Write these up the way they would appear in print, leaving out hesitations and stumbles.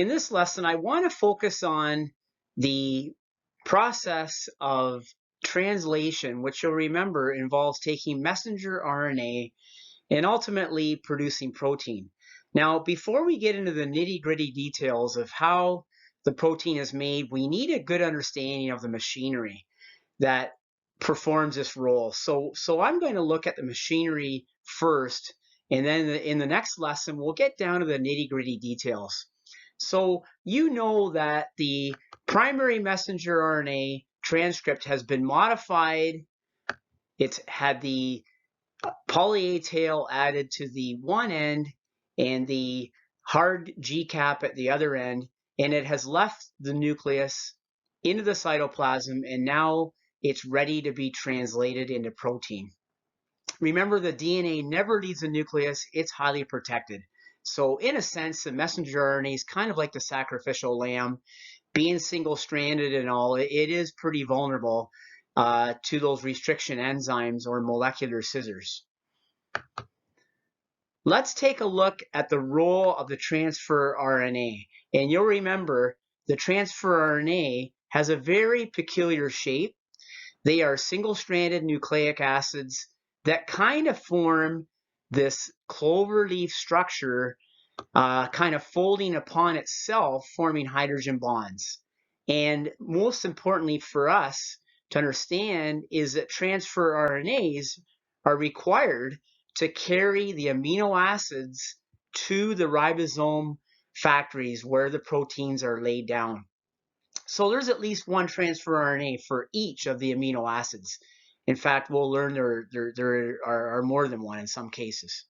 In this lesson, I want to focus on the process of translation, which you'll remember involves taking messenger RNA and ultimately producing protein. Now, before we get into the nitty-gritty details of how the protein is made, we need a good understanding of the machinery that performs this role. So I'm going to look at the machinery first, and then in the next lesson, we'll get down to the nitty-gritty details. So you know that the primary messenger RNA transcript has been modified. It's had the poly A tail added to the one end and the hard G cap at the other end, and it has left the nucleus into the cytoplasm, and now it's ready to be translated into protein. Remember, the DNA never leaves the nucleus. It's highly protected. So in a sense, the messenger RNA is kind of like the sacrificial lamb. Being single-stranded and all, it is pretty vulnerable to those restriction enzymes or molecular scissors. Let's take a look at the role of the transfer RNA. And you'll remember the transfer RNA has a very peculiar shape. They are single-stranded nucleic acids that kind of form this cloverleaf structure, kind of folding upon itself, forming hydrogen bonds. And most importantly for us to understand is that transfer RNAs are required to carry the amino acids to the ribosome factories where the proteins are laid down. So there's at least one transfer RNA for each of the amino acids. In fact, we'll learn there are more than one in some cases.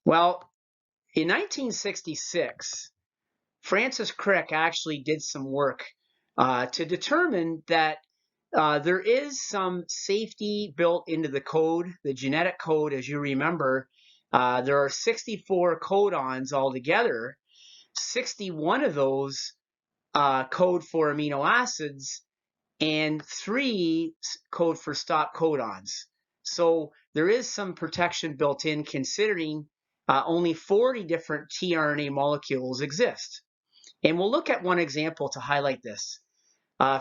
Well, in 1966, Francis Crick actually did some work to determine that there is some safety built into the code, the genetic code. As you remember, there are 64 codons altogether. 61 of those code for amino acids, and 3 code for stop codons. So there is some protection built in, considering only 40 different t-RNA molecules exist. And we'll look at one example to highlight this.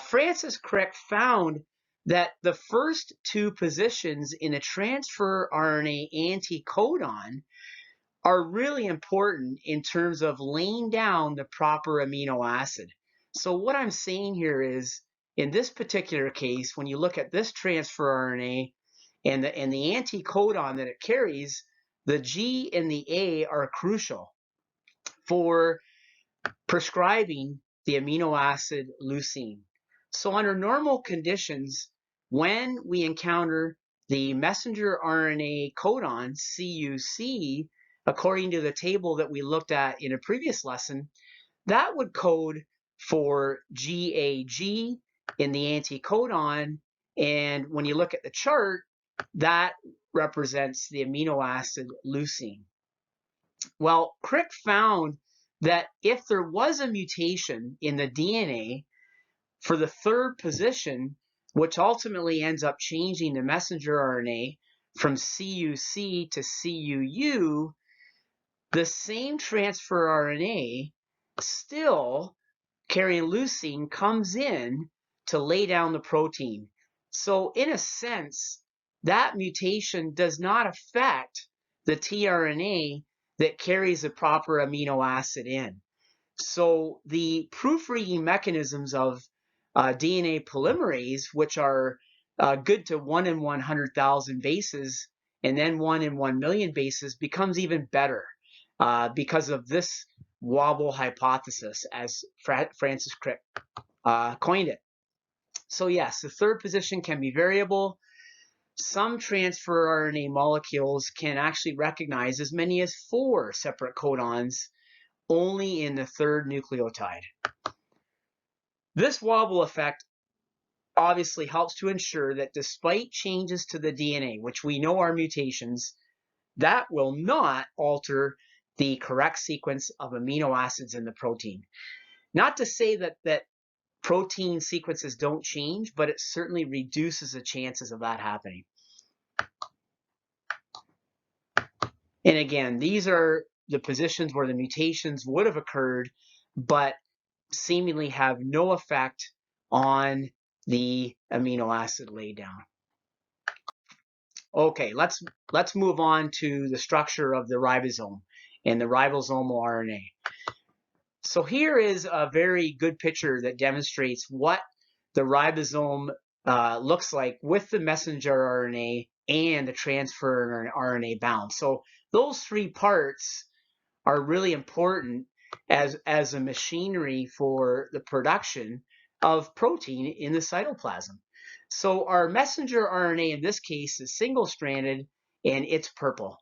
Francis Crick found that the first 2 positions in a transfer RNA anticodon are really important in terms of laying down the proper amino acid. So what I'm saying here is, in this particular case, when you look at this transfer RNA and the anticodon that it carries, the G and the A are crucial for prescribing the amino acid leucine. So under normal conditions, when we encounter the messenger RNA codon, CUC, according to the table that we looked at in a previous lesson, that would code for GAG in the anticodon. And when you look at the chart, that represents the amino acid leucine. Well, Crick found that if there was a mutation in the DNA for the 3rd position, which ultimately ends up changing the messenger RNA from CUC to CUU, the same transfer RNA still carrying leucine comes in to lay down the protein. So in a sense, that mutation does not affect the tRNA that carries the proper amino acid in. So the proofreading mechanisms of DNA polymerase, which are good to 1 in 100,000 bases and then 1 in 1 million bases, becomes even better because of this wobble hypothesis, as Francis Crick coined it. So yes, the 3rd position can be variable. Some transfer RNA molecules can actually recognize as many as 4 separate codons only in the 3rd nucleotide. This wobble effect obviously helps to ensure that despite changes to the DNA, which we know are mutations, that will not alter the correct sequence of amino acids in the protein. Not to say that protein sequences don't change, but it certainly reduces the chances of that happening. And again, these are the positions where the mutations would have occurred, but seemingly have no effect on the amino acid laydown. Okay, let's move on to the structure of the ribosome and the ribosomal RNA. So here is a very good picture that demonstrates what the ribosome looks like with the messenger RNA and the transfer RNA bound. So those three parts are really important as a machinery for the production of protein in the cytoplasm. So our messenger RNA in this case is single-stranded and it's purple.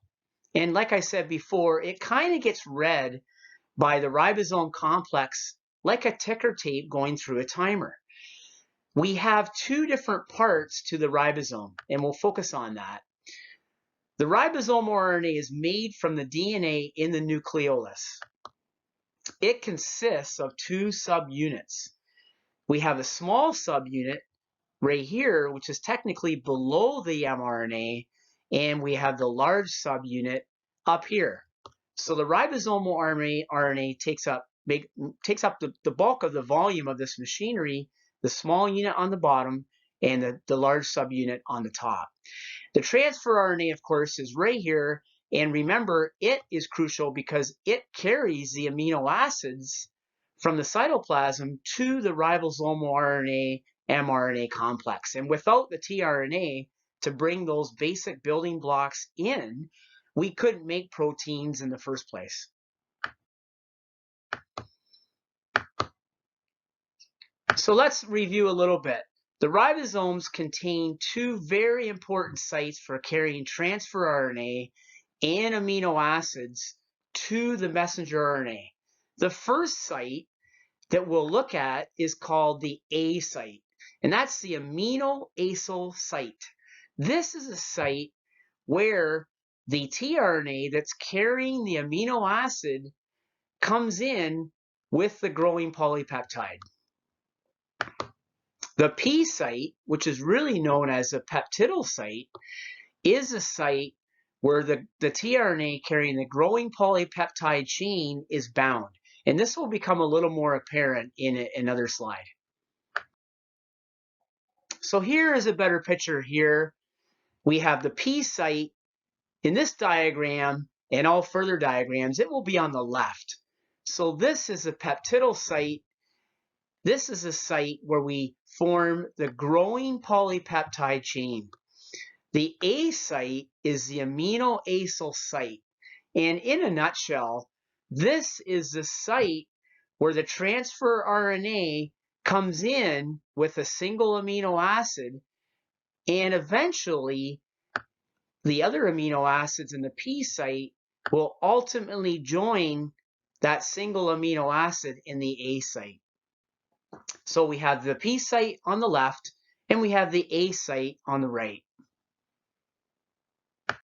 And like I said before, it kind of gets read by the ribosome complex like a ticker tape going through a timer. We have two different parts to the ribosome, and we'll focus on that. The ribosomal RNA is made from the DNA in the nucleolus. It consists of two subunits. We have a small subunit right here, which is technically below the mRNA, and we have the large subunit up here. So the ribosomal RNA takes up the bulk of the volume of this machinery, the small unit on the bottom and the large subunit on the top. The transfer RNA, of course, is right here. And remember, it is crucial because it carries the amino acids from the cytoplasm to the ribosomal RNA mRNA complex. And without the t-RNA to bring those basic building blocks in, we couldn't make proteins in the first place. So let's review a little bit. The ribosomes contain two very important sites for carrying transfer RNA and amino acids to the messenger RNA. The first site that we'll look at is called the A site, and that's the aminoacyl site. This is a site where the tRNA that's carrying the amino acid comes in with the growing polypeptide. The P site, which is really known as the peptidyl site, is a site where the tRNA carrying the growing polypeptide chain is bound. And this will become a little more apparent in another slide. So here is a better picture here. We have the P site. In this diagram and all further diagrams, it will be on the left. So this is a peptidyl site. This is a site where we form the growing polypeptide chain. The A site is the aminoacyl site. And in a nutshell, this is the site where the transfer RNA comes in with a single amino acid, and eventually the other amino acids in the P site will ultimately join that single amino acid in the A site. So we have the P site on the left and we have the A site on the right.